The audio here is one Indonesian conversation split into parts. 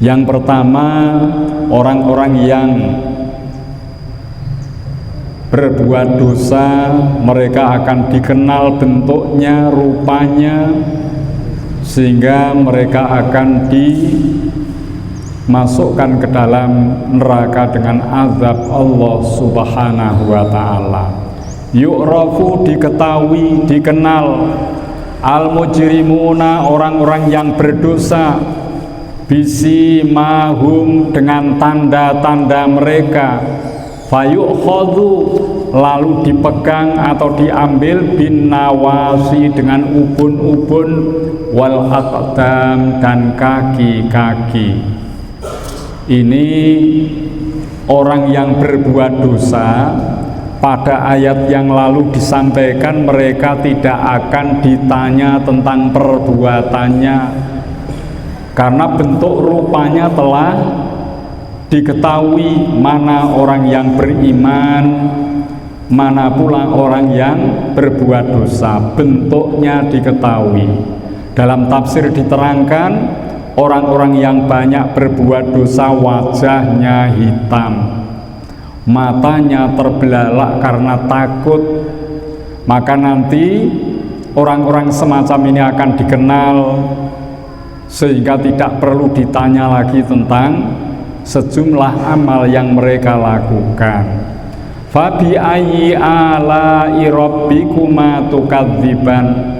Yang pertama, orang-orang yang berbuat dosa, mereka akan dikenal bentuknya, rupanya, sehingga mereka akan dimasukkan ke dalam neraka dengan azab Allah Subhanahu wa ta'ala. Yu'rafu, diketahui, dikenal, al-mujrimuna, orang-orang yang berdosa, bisi mahum, dengan tanda-tanda mereka, fayu'khadhu, lalu dipegang atau diambil, bin nawasi, dengan ubun-ubun, wal aqdam, dan kaki-kaki. Ini orang yang berbuat dosa. Pada ayat yang lalu disampaikan mereka tidak akan ditanya tentang perbuatannya, karena bentuk rupanya telah diketahui mana orang yang beriman, mana pula orang yang berbuat dosa. Bentuknya diketahui. Dalam tafsir diterangkan, orang-orang yang banyak berbuat dosa wajahnya hitam, matanya terbelalak karena takut. Maka nanti orang-orang semacam ini akan dikenal, sehingga tidak perlu ditanya lagi tentang sejumlah amal yang mereka lakukan. Fabi ayyi ala'i rabbikuma tukadziban,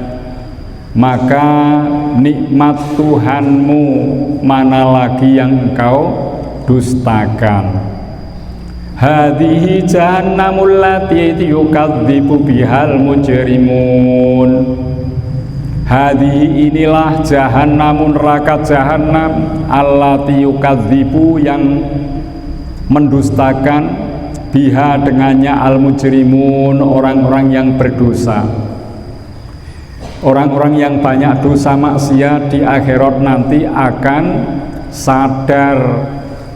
maka nikmat Tuhanmu mana lagi yang engkau dustakan. Hadhihi jahannamul lati yukadzibu bihal mujrimun. Hadhihi, inilah jahannamun, neraka jahannam, allati yukadzibu, yang mendustakan, biha, dengannya, al mujrimun, orang-orang yang berdosa. Orang-orang yang banyak dosa maksiat di akhirat nanti akan sadar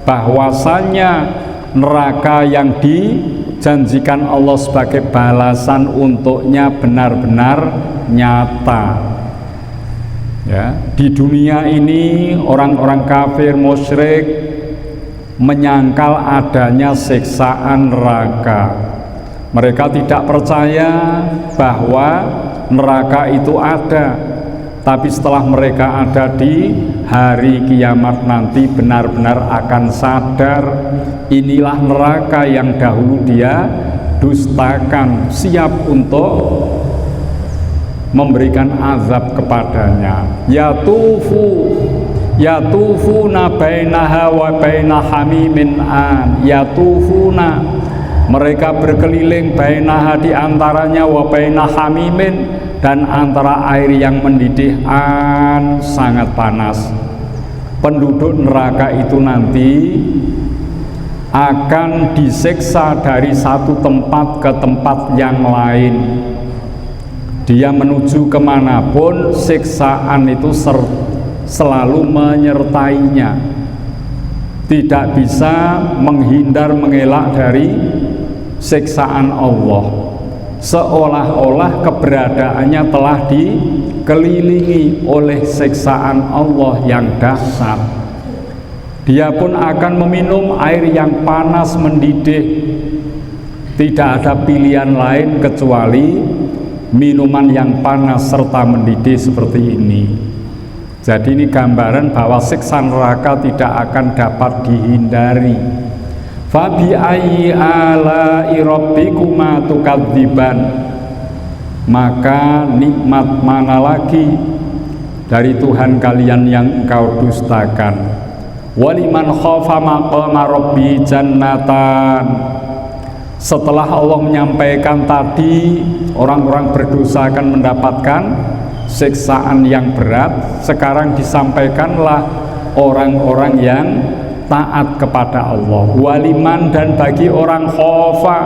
bahwasanya neraka yang dijanjikan Allah sebagai balasan untuknya benar-benar nyata. Ya, di dunia ini orang-orang kafir musyrik menyangkal adanya siksaan neraka. Mereka tidak percaya bahwa neraka itu ada, tapi setelah mereka ada di hari kiamat nanti benar-benar akan sadar inilah neraka yang dahulu dia dustakan, siap untuk memberikan azab kepadanya. Yatufuna bainaha wa baina hamimin an. Yatufuna, mereka berkeliling, bainaha, di antaranya, wa baina hamimin, dan antara air yang mendidih, an, sangat panas. Penduduk neraka itu nanti akan disiksa dari satu tempat ke tempat yang lain. Dia menuju kemanapun, siksaan itu selalu menyertainya. Tidak bisa menghindar, mengelak dari siksaan Allah. Seolah-olah keberadaannya telah dikelilingi oleh siksaan Allah yang dahsyat. Dia pun akan meminum air yang panas mendidih. Tidak ada pilihan lain kecuali minuman yang panas serta mendidih seperti ini. Jadi ini gambaran bahwa siksa neraka tidak akan dapat dihindari. Fabi ayyi ala'i rabbikuma tukadziban, maka nikmat mana lagi dari Tuhan kalian yang engkau dustakan. Waliman khafa maqama rabbi jannatan. Setelah Allah menyampaikan tadi orang-orang berdosa akan mendapatkan siksaan yang berat, sekarang disampaikanlah orang-orang yang taat kepada Allah. Waliman, dan bagi orang khafa,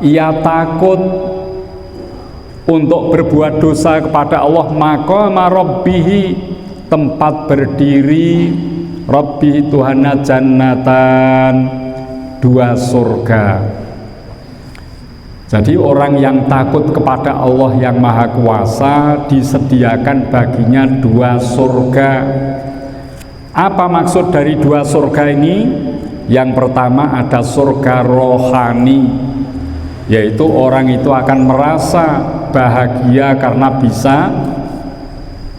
ia takut untuk berbuat dosa kepada Allah, maqama rabbihi, tempat berdiri Rabbi Tuhana, jannatan, dua surga. Jadi orang yang takut kepada Allah yang Maha Kuasa disediakan baginya dua surga. Apa maksud dari dua surga ini? Yang pertama ada surga rohani, yaitu orang itu akan merasa bahagia karena bisa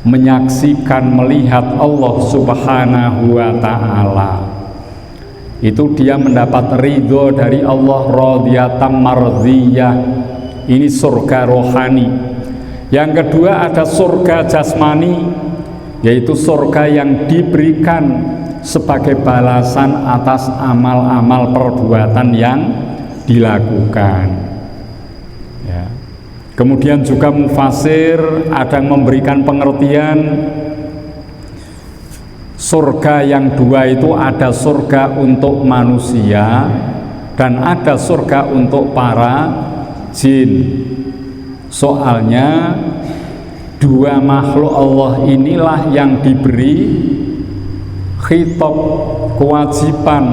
menyaksikan, melihat Allah Subhanahu wa ta'ala. Itu dia mendapat ridho dari Allah, radhiyatam mardhiyah. Ini surga rohani. Yang kedua ada surga jasmani, yaitu surga yang diberikan sebagai balasan atas amal-amal perbuatan yang dilakukan. Ya. Kemudian juga mufasir ada yang memberikan pengertian surga yang dua itu ada surga untuk manusia dan ada surga untuk para jin. Soalnya dua makhluk Allah inilah yang diberi khitab, kewajiban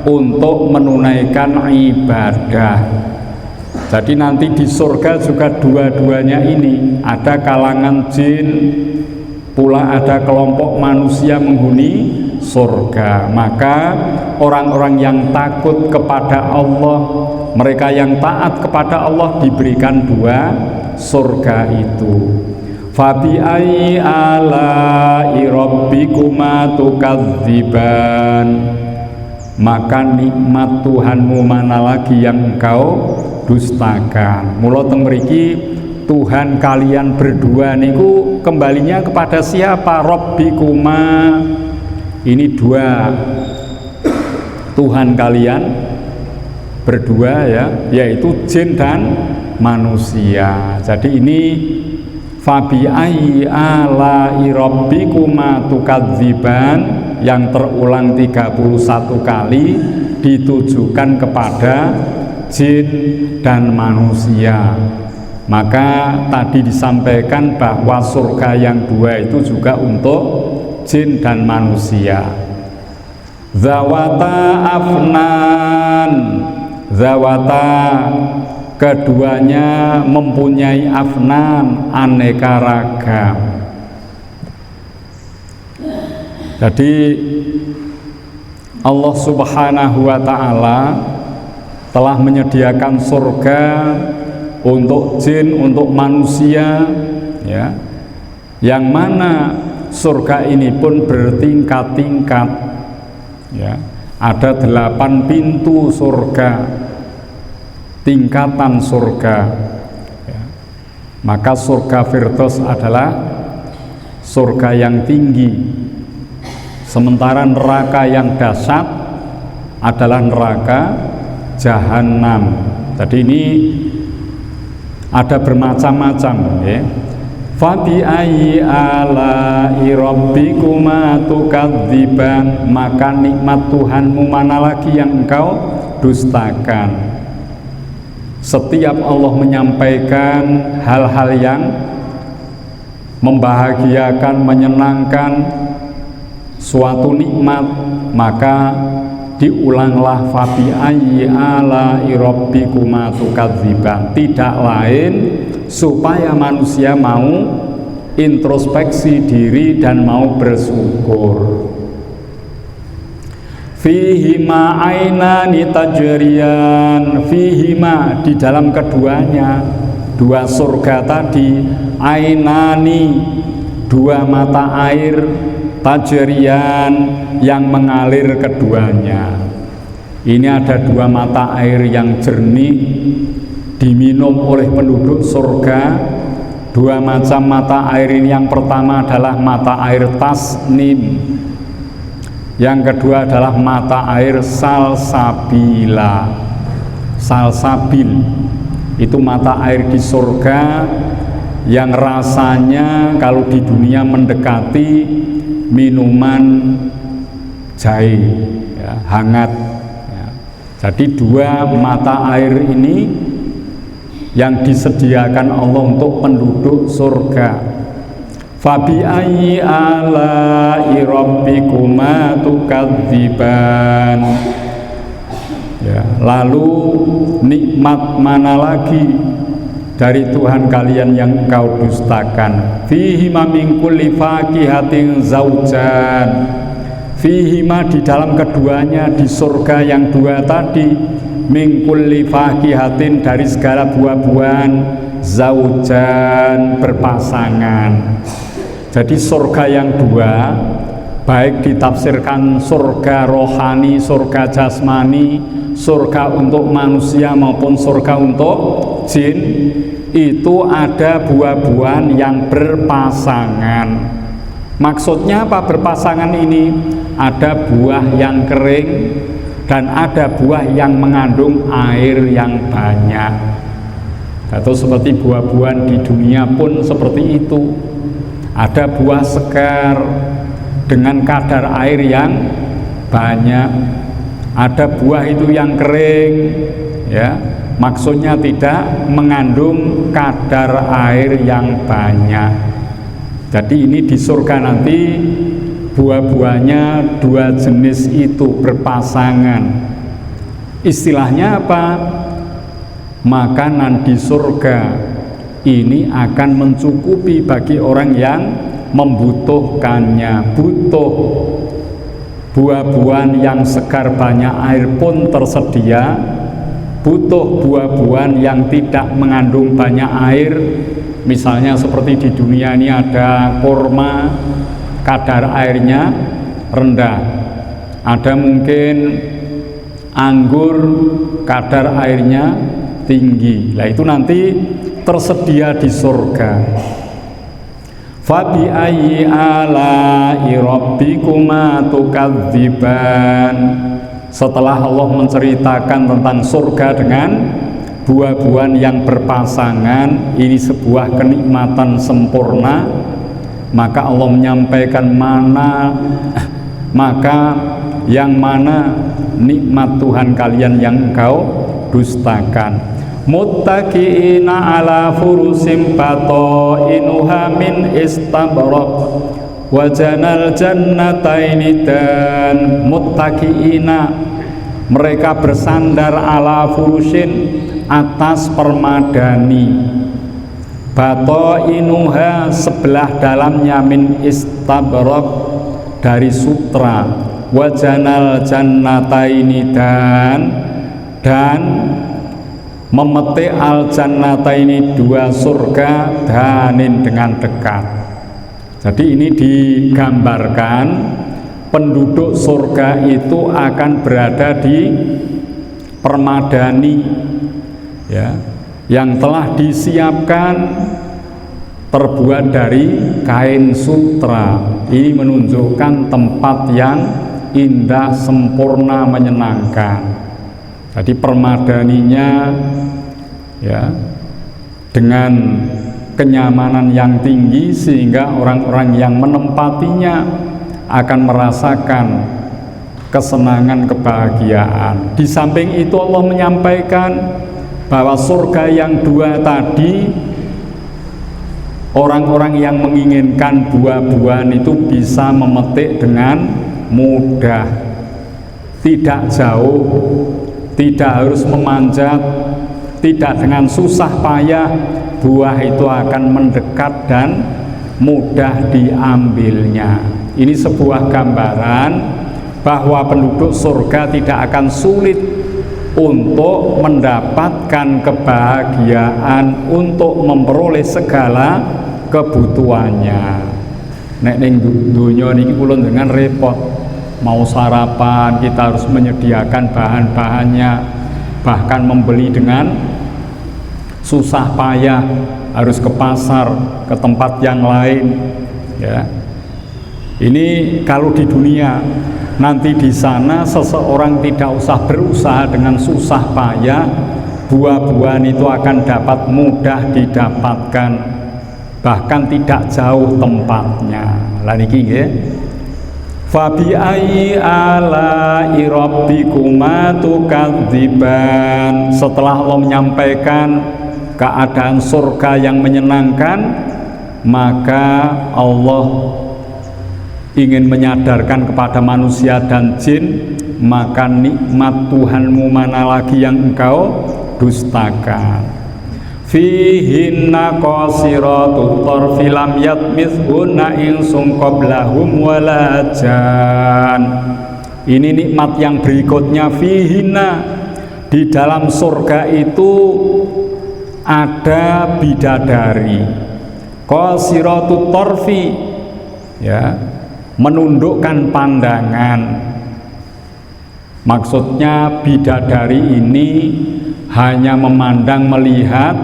untuk menunaikan ibadah. Jadi nanti di surga juga dua-duanya ini, ada kalangan jin, pula ada kelompok manusia menghuni surga. Maka orang-orang yang takut kepada Allah, mereka yang taat kepada Allah diberikan dua surga itu. Fabi ayyi ala'i rabbikuma tukadziban, maka nikmat Tuhanmu mana lagi yang engkau dustakan. Mula teng mriki Tuhan kalian berdua niku kembalinya kepada siapa? Rabbikuma. Ini dua Tuhan kalian berdua ya, yaitu jin dan manusia. Jadi ini fabi ayyi ala'i rabbikuma tukadziban yang terulang 31 kali ditujukan kepada jin dan manusia. Maka tadi disampaikan bahwa surga yang dua itu juga untuk jin dan manusia. Zawata afnan, zawata keduanya mempunyai afnan, aneka ragam. Jadi Allah Subhanahu wa ta'ala telah menyediakan surga untuk jin, untuk manusia ya. Yang mana surga ini pun bertingkat-tingkat ya. Ada 8 pintu surga, tingkatan surga ya. Maka surga Firdaus adalah surga yang tinggi, sementara neraka yang dahsyat adalah neraka Jahanam. Jadi ini ada bermacam-macam ya. Fabi ayyi ala'i rabbikuma tukadziban, maka nikmat Tuhanmu mana lagi yang engkau dustakan. Setiap Allah menyampaikan hal-hal yang membahagiakan, menyenangkan, suatu nikmat, maka diulanglah fabi ayyi ala'i rabbikuma tukadziban. Tidak lain supaya manusia mau introspeksi diri dan mau bersyukur. Fihima ainani tajriyan, fihima di dalam keduanya, dua surga tadi, ainani dua mata air, tajriyan yang mengalir keduanya. Ini ada dua mata air yang jernih diminum oleh penduduk surga. Dua macam mata air ini, yang pertama adalah mata air tasnim, yang kedua adalah mata air salsabila. Salsabil itu mata air di surga yang rasanya kalau di dunia mendekati minuman jahe ya, hangat ya. Jadi dua mata air ini yang disediakan Allah untuk penduduk surga. Fabi ayyi ala'i rabbikuma tukadziban ya, lalu nikmat mana lagi dari Tuhan kalian yang engkau dustakan? Fihi ma min kulli fakihatin zaujan, fihima di dalam keduanya, di surga yang dua tadi, min kulli fakihatin dari segala buah-buahan, zaujan berpasangan. Jadi surga yang dua, baik ditafsirkan surga rohani, surga jasmani, surga untuk manusia maupun surga untuk jin, itu ada buah-buahan yang berpasangan. Maksudnya apa berpasangan ini? Ada buah yang kering dan ada buah yang mengandung air yang banyak. Atau seperti buah-buahan di dunia pun seperti itu. Ada buah segar dengan kadar air yang banyak. Ada buah itu yang kering, ya. Maksudnya tidak mengandung kadar air yang banyak. Jadi ini di surga nanti buah-buahnya dua jenis itu berpasangan. Istilahnya apa? Makanan di surga ini akan mencukupi bagi orang yang membutuhkannya. Butuh buah-buahan yang segar banyak air pun tersedia. Butuh buah-buahan yang tidak mengandung banyak air. Misalnya seperti di dunia ini ada kurma, kadar airnya rendah. Ada mungkin anggur, kadar airnya tinggi. Nah itu nanti tersedia di surga. Fabi ayyi ala'i rabbikuma tukadziban. Setelah Allah menceritakan tentang surga dengan buah-buahan yang berpasangan, ini sebuah kenikmatan sempurna, maka Allah menyampaikan maka yang mana nikmat Tuhan kalian yang engkau dustakan. Muttaqiina ala furusim batainuha min istabraq wa janal jannataini, dan muttaqiina mereka bersandar ala furusin atas permadani, batainuha sebelah dalamnya, min istabraq dari sutra, wajanal jannataini dan memetik al jannataini dua surga, danin dengan dekat. Jadi ini digambarkan penduduk surga itu akan berada di permadani, ya, yang telah disiapkan terbuat dari kain sutra. Ini menunjukkan tempat yang indah, sempurna, menyenangkan. Jadi permadaninya, ya, dengan kenyamanan yang tinggi sehingga orang-orang yang menempatinya akan merasakan kesenangan, kebahagiaan. Di samping itu Allah menyampaikan bahwa surga yang dua tadi, orang-orang yang menginginkan buah-buahan itu bisa memetik dengan mudah, tidak jauh, tidak harus memanjat, tidak dengan susah payah. Buah itu akan mendekat dan mudah diambilnya. Ini sebuah gambaran bahwa penduduk surga tidak akan sulit untuk mendapatkan kebahagiaan, untuk memperoleh segala kebutuhannya. Nek ning dunya niki kula dengan repot, mau sarapan kita harus menyediakan bahan-bahannya, bahkan membeli dengan susah payah, harus ke pasar, ke tempat yang lain, ya. Ini kalau di dunia. Nanti di sana seseorang tidak usah berusaha dengan susah payah, buah-buahan itu akan dapat mudah didapatkan, bahkan tidak jauh tempatnya. Lah niki nggih. Fabi ayyi ala'i rabbikuma tukadziban. Setelah Allah menyampaikan keadaan surga yang menyenangkan, maka Allah ingin menyadarkan kepada manusia dan jin, maka nikmat Tuhanmu mana lagi yang engkau dustakan. fihinna qasiratut tarfi lam yatmithunna insun qablahum wala jan. Ini nikmat yang berikutnya, fihinna, di dalam surga itu ada bidadari qasiratut tarfi, ya, menundukkan pandangan. Maksudnya bidadari ini hanya memandang melihat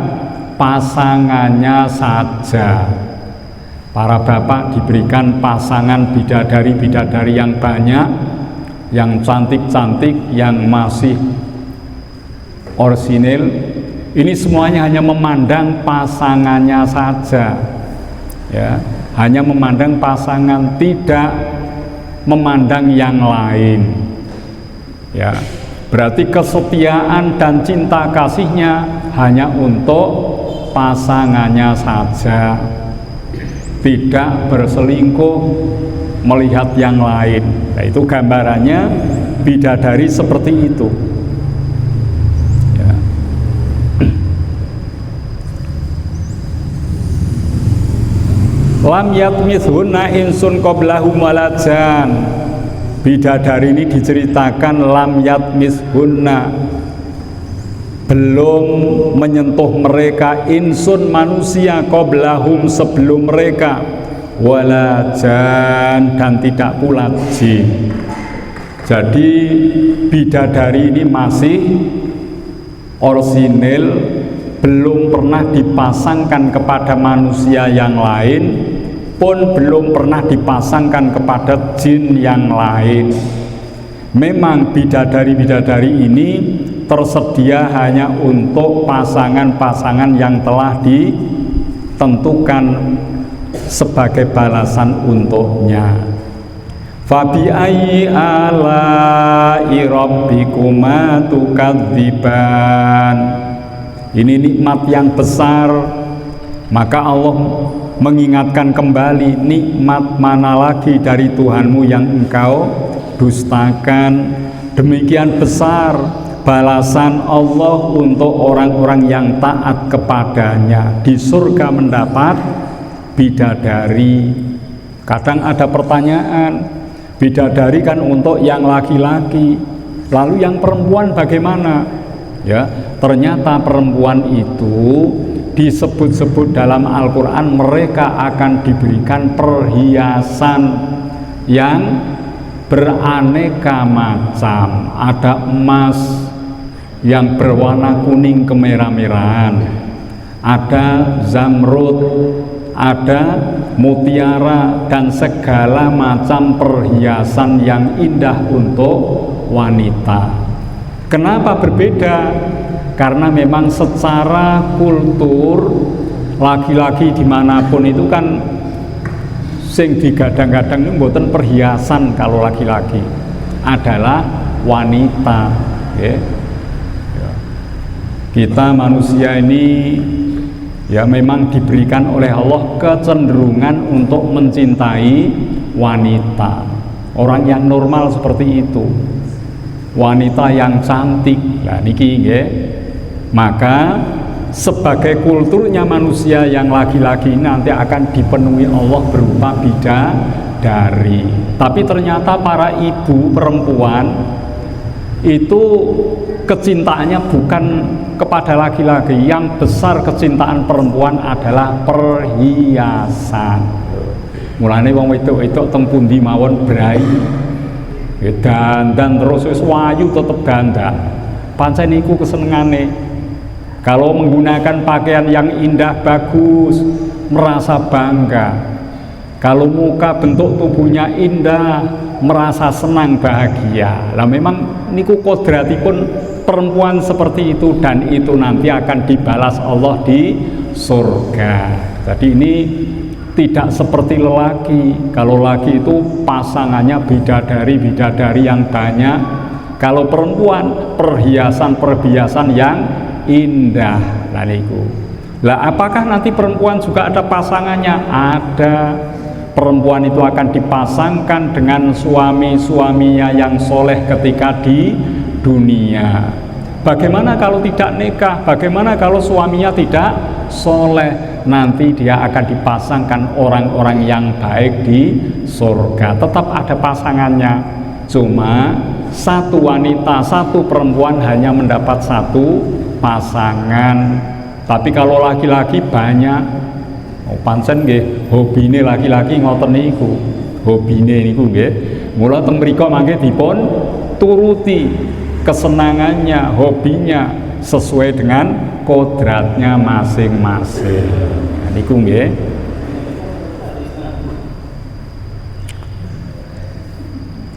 pasangannya saja. Para bapak diberikan pasangan bidadari-bidadari yang banyak, yang cantik-cantik, yang masih orisinil. Ini semuanya hanya memandang pasangannya saja, ya, hanya memandang pasangan, tidak memandang yang lain. Ya, berarti kesetiaan dan cinta kasihnya hanya untuk pasangannya saja, tidak berselingkuh melihat yang lain. Nah, itu gambarannya bidadari seperti itu, ya. Lam yatmithunna insun qablahum walajan. Bidadari ini diceritakan lam yatmithunna, belum menyentuh mereka, insun manusia, qablahum sebelum mereka, walajan, dan tidak pula jin. Jadi bidadari ini masih orisinil, belum pernah dipasangkan kepada manusia yang lain, pun belum pernah dipasangkan kepada jin yang lain. Memang bidadari-bidadari ini tersedia hanya untuk pasangan-pasangan yang telah ditentukan sebagai balasan untuknya. Fabi ayyi ala'i rabbikuma tukadziban. Ini nikmat yang besar, maka Allah mengingatkan kembali, nikmat mana lagi dari Tuhanmu yang engkau dustakan. Demikian besar balasan Allah untuk orang-orang yang taat kepadanya. Di surga mendapat bidadari. Kadang ada pertanyaan, bidadari kan untuk yang laki-laki, lalu yang perempuan bagaimana? Ya, ternyata perempuan itu disebut-sebut dalam Al-Quran, mereka akan diberikan perhiasan yang beraneka macam. Ada emas yang berwarna kuning kemerah-merahan, ada zamrud, ada mutiara, dan segala macam perhiasan yang indah untuk wanita. Kenapa berbeda? Karena memang secara kultur laki-laki dimanapun itu kan sing digadang-gadang itu mboten perhiasan, kalau laki-laki adalah wanita, ya. Kita manusia ini ya memang diberikan oleh Allah kecenderungan untuk mencintai wanita. Orang yang normal seperti itu, wanita yang cantik. Nah niki nggih. Maka sebagai kulturnya manusia yang laki-laki nanti akan dipenuhi Allah berupa bidadari. Tapi ternyata para ibu perempuan itu kecintaannya bukan kepada laki-laki. Yang besar kecintaan perempuan adalah perhiasan. Mulane wong wedok-wedok teng pundi mawon brai dandan terus wis wayu tetep dandan. Pancen niku kesenengane. Kalau menggunakan pakaian yang indah bagus, merasa bangga. Kalau muka bentuk tubuhnya indah, merasa senang bahagia. Lah memang niku kodratipun perempuan seperti itu, dan itu nanti akan dibalas Allah di surga. Jadi ini tidak seperti lelaki. Kalau lelaki itu pasangannya bidadari-bidadari yang banyak. Kalau perempuan perhiasan-perhiasan yang indah. Lah niku. Lah apakah nanti perempuan juga ada pasangannya? Ada. Perempuan itu akan dipasangkan dengan suami-suaminya yang soleh ketika di dunia. Bagaimana kalau tidak nikah? Bagaimana kalau suaminya tidak soleh? Nanti dia akan dipasangkan orang-orang yang baik di surga. Tetap ada pasangannya, cuma satu wanita, satu perempuan hanya mendapat satu pasangan. Tapi kalau laki-laki banyak. Pancen nggih, hobine laki-laki ngoten niku. Hobine niku nggih. Mula teng mriku mangke dipun turuti kesenangannya, hobinya sesuai dengan kodratnya masing-masing. Nah, niku nggih.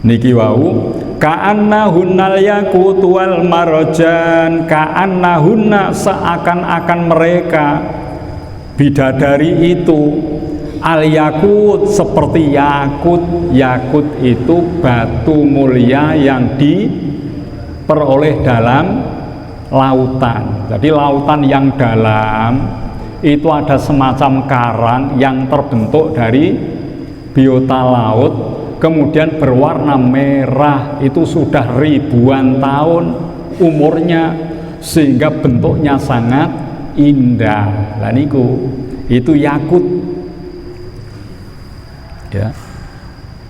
Niki wau ka'annahunnal yaqutu wal marjan, ka'annahunna seakan-akan mereka bidadari itu al yakut seperti yakut. Yakut itu batu mulia yang diperoleh dalam lautan. Jadi lautan yang dalam itu ada semacam karang yang terbentuk dari biota laut, kemudian berwarna merah, itu sudah ribuan tahun umurnya sehingga bentuknya sangat indah. Lah niku itu yakut ya,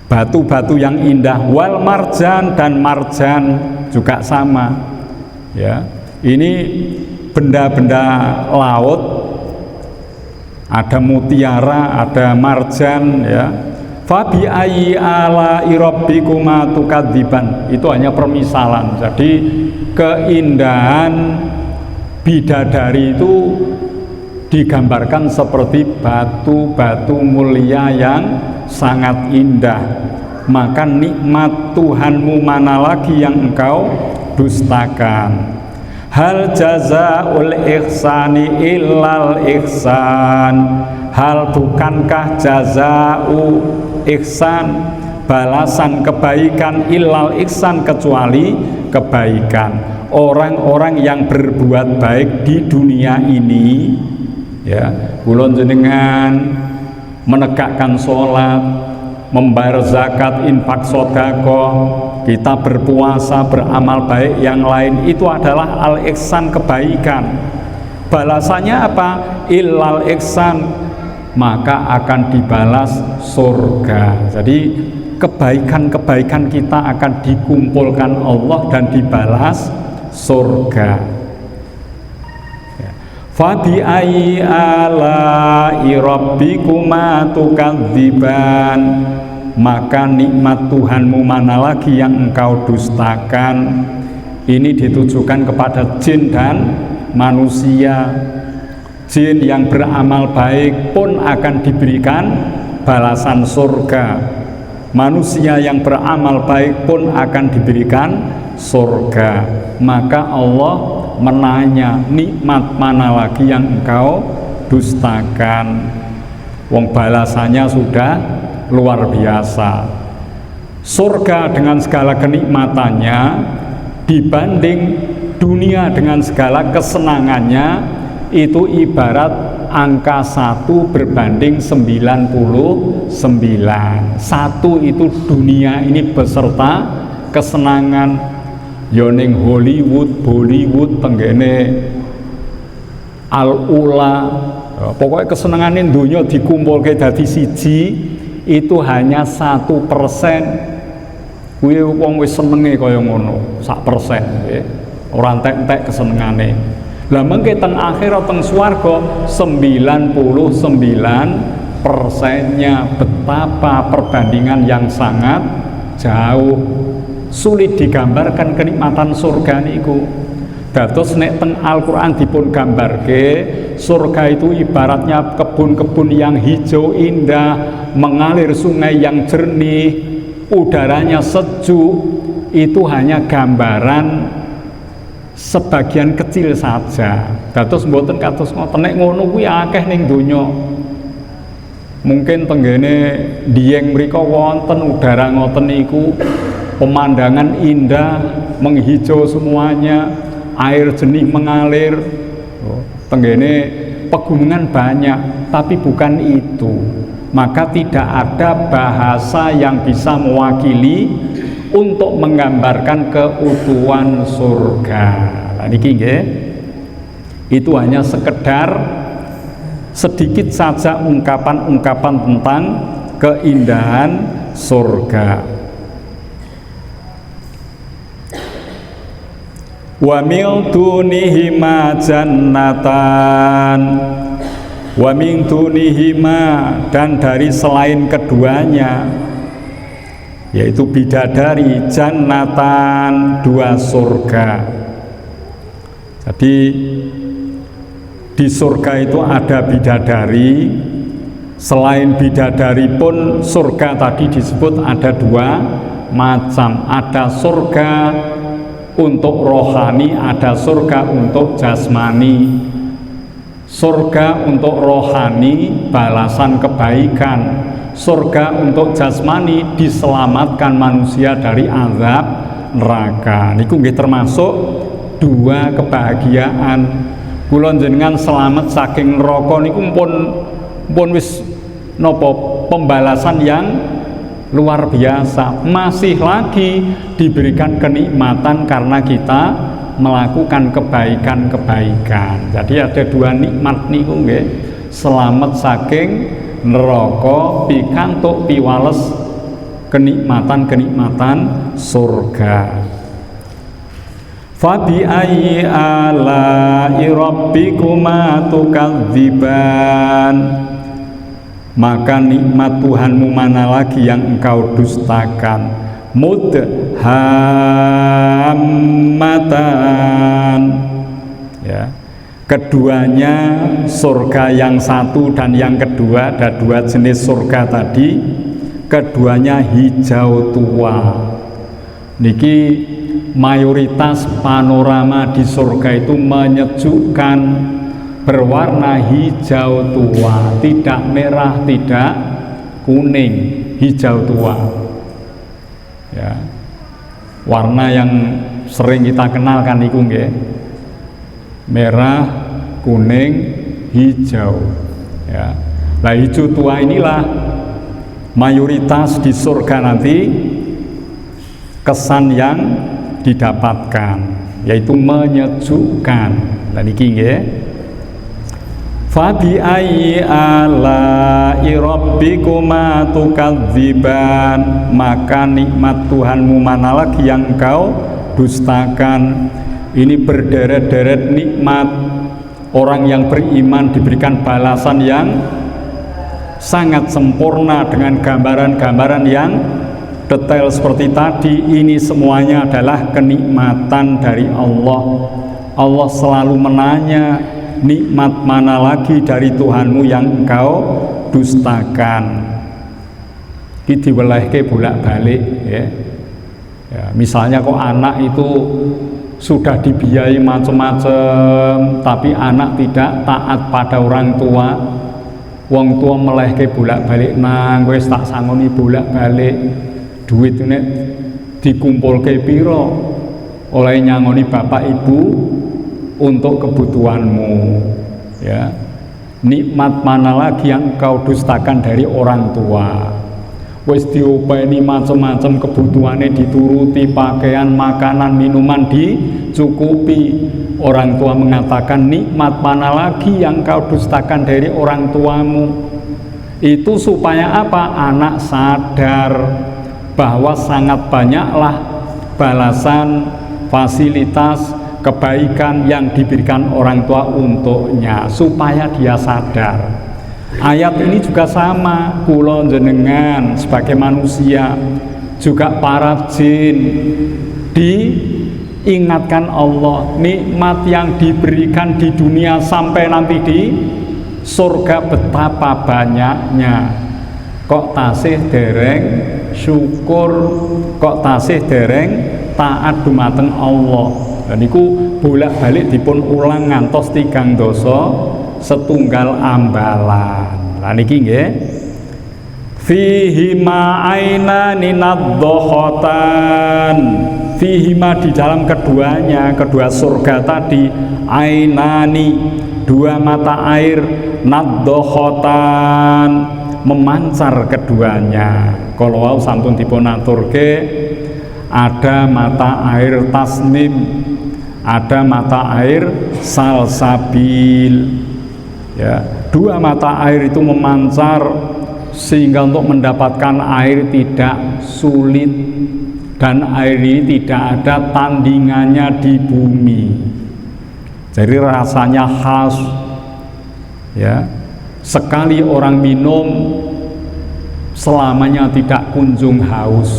batu-batu yang indah. Wal marjan, dan marjan juga sama ya. Ini benda-benda laut, ada mutiara, ada marjan ya. Fabi ayyi ala'i rabbikuma tukadziban, itu hanya permisalan. Jadi keindahan bidadari itu digambarkan seperti batu-batu mulia yang sangat indah. Maka nikmat Tuhanmu mana lagi yang engkau dustakan? Hal jazaul ihsani illal ihsan, hal bukankah jazau ihsan, balasan kebaikan, illal ihsan kecuali kebaikan. Orang-orang yang berbuat baik di dunia ini ya, kula jenengan menegakkan sholat, membayar zakat, infak sedekah, kita berpuasa, beramal baik yang lain, itu adalah al-ihsan, kebaikan. Balasannya apa? Illal ihsan, maka akan dibalas surga. Jadi kebaikan-kebaikan kita akan dikumpulkan Allah dan dibalas surga. Fabi ayyi ala'i rabbikuma tukadziban, maka nikmat Tuhanmu mana lagi yang engkau dustakan? Ini ditujukan kepada jin dan manusia. Jin yang beramal baik pun akan diberikan balasan surga, manusia yang beramal baik pun akan diberikan surga. Maka Allah menanya, nikmat mana lagi yang engkau dustakan? Wong balasannya sudah luar biasa. Surga dengan segala kenikmatannya dibanding dunia dengan segala kesenangannya itu ibarat angka 1 berbanding 99. 1 itu dunia ini beserta kesenangan. Yoning Hollywood, Bollywood, tenggene al-ula, pokoknya kesenangan dunia dikumpulke dadi siji, itu hanya 1%. Kuwi wong wis senenge kaya ngono, 1%, ora entek-entek kesenengane. Lah mengke teng akhirat teng swarga 99%-nya, betapa perbandingan yang sangat jauh. Sulit digambarkan kenikmatan surga niku. Dados nek teng Al-Qur'an dipun gambarke, surga itu ibaratnya kebun-kebun yang hijau indah, mengalir sungai yang jernih, udaranya sejuk. Itu hanya gambaran sebagian kecil saja. Dados mboten kados ngoten, nek ngono kuwi akeh ning donya. Mungkin tenggene Dieng mriku wonten udara ngoten niku, pemandangan indah, menghijau semuanya, air jernih mengalir, tenggene pegunungan banyak, tapi bukan itu. Maka tidak ada bahasa yang bisa mewakili untuk menggambarkan keutuhan surga. Nah niki nggih, itu hanya sekedar sedikit saja ungkapan-ungkapan tentang keindahan surga. Wa min dunihima jannatan, wa min dunihima, dan dari selain keduanya, yaitu bidadari, jannatan, dua surga. Jadi di surga itu ada bidadari. Selain bidadari pun surga tadi disebut ada dua macam. Ada surga untuk rohani, ada surga untuk jasmani. Surga untuk rohani balasan kebaikan, surga untuk jasmani diselamatkan manusia dari azab neraka. Niku nggih termasuk dua kebahagiaan. Kula jenengan selamat saking neraka niku pun wis napa pembalasan yang luar biasa. Masih lagi diberikan kenikmatan karena kita melakukan kebaikan-kebaikan. Jadi ada dua nikmat niku nggih, selamat saking neraka pikantuk piwales kenikmatan-kenikmatan surga. Fabi ayyi ala'i rabbikuma tukadziban, maka nikmat Tuhanmu mana lagi yang engkau dustakan? Mudhammatan, ya, keduanya surga yang satu dan yang kedua, ada dua jenis surga tadi, keduanya hijau tua. Niki mayoritas panorama di surga itu menyejukkan, berwarna hijau tua, tidak merah, tidak kuning, hijau tua. Ya, warna yang sering kita kenalkan itu nggih, merah, kuning, hijau. Ya, nah hijau tua inilah mayoritas di surga nanti kesan yang didapatkan, yaitu menyejukkan. Nah niki nggih, Fabi ayyi ala'i rabbikuma tukadziban, maka nikmat Tuhanmu mana lagi yang engkau dustakan. Ini berderet-deret nikmat. Orang yang beriman diberikan balasan yang sangat sempurna dengan gambaran-gambaran yang detail seperti tadi. Ini semuanya adalah kenikmatan dari Allah. Allah selalu menanya, nikmat mana lagi dari Tuhanmu yang engkau dustakan? Ini diwelehke bolak-balik ya. Ya, misalnya kok anak itu sudah dibiayai macam-macam, tapi anak tidak taat pada orang tua. Wong tua melehke bolak-balik, nang wis tak sangoni bolak-balik. Duit ini dikumpulke piro oleh nyangoni bapak ibu untuk kebutuhanmu, ya. Nikmat mana lagi yang kau dustakan dari orang tua? Wis diopeni macam-macam kebutuhannya dituruti, pakaian, makanan, minuman dicukupi. Orang tua mengatakan, nikmat mana lagi yang kau dustakan dari orang tuamu? Itu supaya apa? Anak sadar bahwa sangat banyaklah balasan, fasilitas, kebaikan yang diberikan orang tua untuknya, supaya dia sadar. Ayat ini juga sama, kula jenengan sebagai manusia, juga para jin, diingatkan Allah nikmat yang diberikan di dunia sampai nanti di surga betapa banyaknya. Kok tasih dereng syukur, kok tasih dereng taat dumateng Allah. Dan niku bolak-balik dipun ulang ngantos 3 dosa setunggal ambalan. Lah niki nggih, fihima ainani nadhokhatan, fihima di dalam keduanya, kedua surga tadi, ainani, dua mata air, nadhokhatan, memancar keduanya. Kalau wau sampun dipun aturke, ada mata air tasnim, ada mata air salsabil. Ya, dua mata air itu memancar sehingga untuk mendapatkan air tidak sulit, dan air ini tidak ada tandingannya di bumi. Jadi rasanya khas. Ya, sekali orang minum selamanya tidak kunjung haus.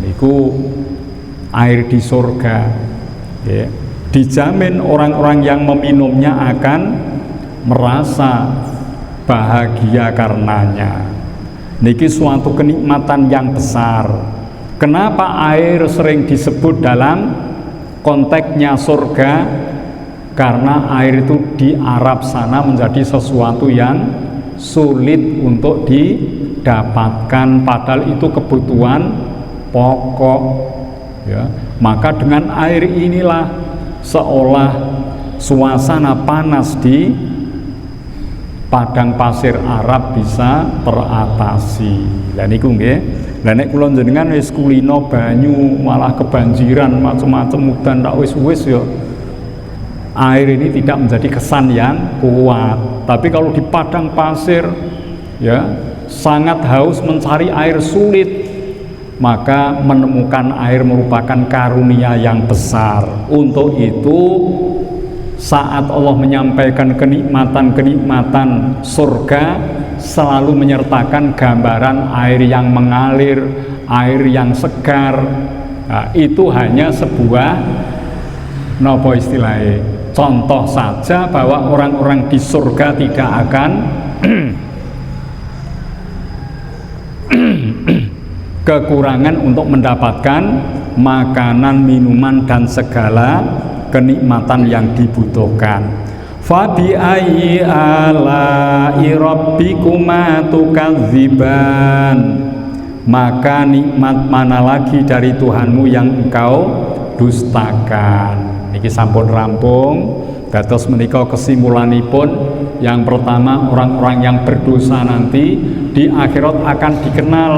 Itu air di surga. Ya, dijamin orang-orang yang meminumnya akan merasa bahagia karenanya. Niki suatu kenikmatan yang besar. Kenapa air sering disebut dalam konteksnya surga? Karena air itu di Arab sana menjadi sesuatu yang sulit untuk didapatkan, padahal itu kebutuhan pokok. Ya, maka dengan air inilah seolah suasana panas di padang pasir Arab bisa teratasi. Lah niku nggih. Lah nek kula jenengan wis kulino banyu malah kebanjiran macam-macam udan tak wis ya. Air ini tidak menjadi kesan yang kuat. Tapi kalau di padang pasir ya sangat haus mencari air sulit, maka menemukan air merupakan karunia yang besar. Untuk itu saat Allah menyampaikan kenikmatan-kenikmatan surga selalu menyertakan gambaran air yang mengalir, air yang segar. Nah, itu hanya sebuah nopo istilahnya contoh saja bahwa orang-orang di surga tidak akan kekurangan untuk mendapatkan makanan, minuman, dan segala kenikmatan yang dibutuhkan. Fabi ayyi ala'i rabbikuma tukadziban, maka nikmat mana lagi dari Tuhanmu yang engkau dustakan. Niki sampun rampung. Dados menika kesimpulanipun, yang pertama orang-orang yang berdosa nanti di akhirat akan dikenal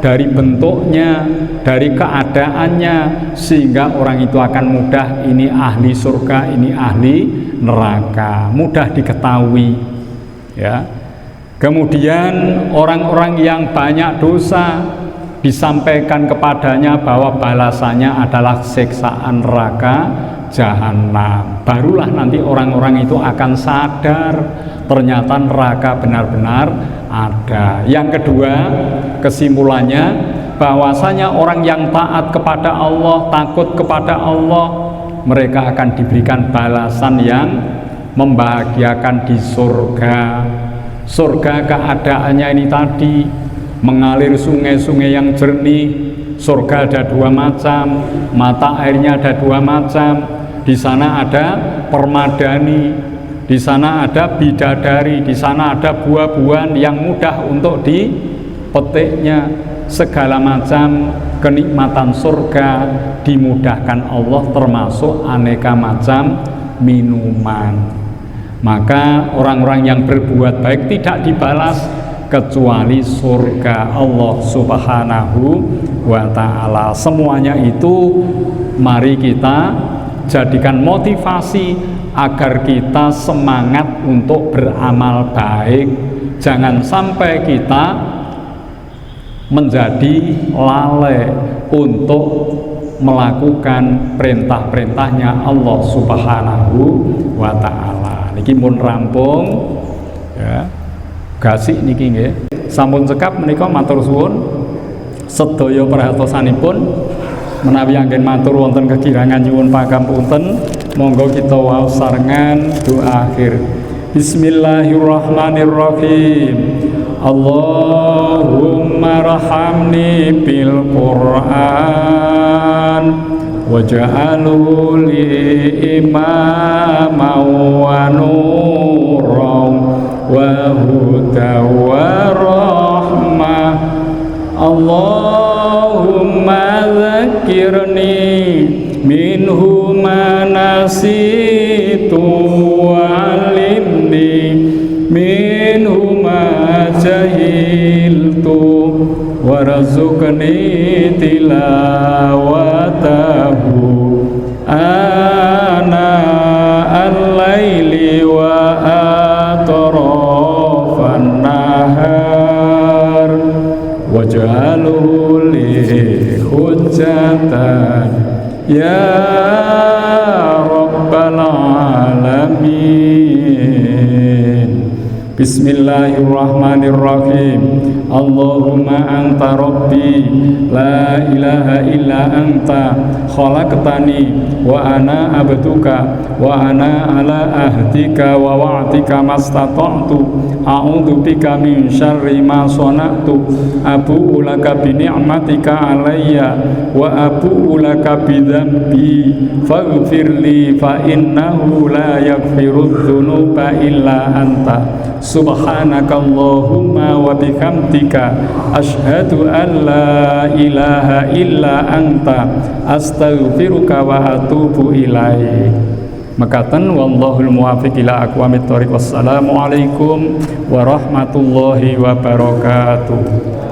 dari bentuknya, dari keadaannya, sehingga orang itu akan mudah ini ahli surga, ini ahli neraka, mudah diketahui. Ya. Kemudian orang-orang yang banyak dosa disampaikan kepadanya bahwa balasannya adalah siksaan neraka jahanam. Barulah nanti orang-orang itu akan sadar ternyata neraka benar-benar ada. Yang kedua, kesimpulannya bahwasanya orang yang taat kepada Allah, takut kepada Allah, mereka akan diberikan balasan yang membahagiakan di surga. Surga keadaannya ini tadi mengalir sungai-sungai yang jernih. Surga ada dua macam, mata airnya ada dua macam. Di sana ada permadani, di sana ada bidadari, di sana ada buah-buahan yang mudah untuk dipetiknya. Segala macam kenikmatan surga dimudahkan Allah, termasuk aneka macam minuman. Maka orang-orang yang berbuat baik tidak dibalas kecuali surga Allah Subhanahu wa ta'ala. Semuanya itu mari kita jadikan motivasi agar kita semangat untuk beramal baik. Jangan sampai kita menjadi lalai untuk melakukan perintah-perintahnya Allah Subhanahu wa ta'ala. Niki mun rampung ya. Gasik niki nggih. Sampun cekap menika matur suwun sedaya perhatosanipun. Menawi anggen matur wonten kekirangan nyuwun pangapunten, monggo kita waos sarengan doa akhir. Bismillahirrahmanirrahim. Allahumma rahamni bil Qur'an waj'alhu li imaman wa nuran wa hudan wa rahmah. Allahumma dzakirni minhu ma nasitu wa alimni minhu ma jahiltu warzuqni tilawatahu ya rabbal alamin. Bismillahirrahmanirrahim. Allahumma anta rabbi la ilaha illa anta khalaqtani wa ana abduka wa ana ala ahdika wa wa'dika mastata'tu a'udzu bika min syarri ma sana'tu abu'u laka bi ni'matika alayya wa abu'u laka bi dzambi faghfirli fa innahu la yaghfiru dzunuba illa anta. Subhanakallahumma wa bihamdika asyhadu an la ilaha illa anta astaghfiruka wa atubu ilaik. Makaten wallahul muwaffiq ila aqwamit thoriq. Wassalamu alaikum warahmatullahi wabarakatuh.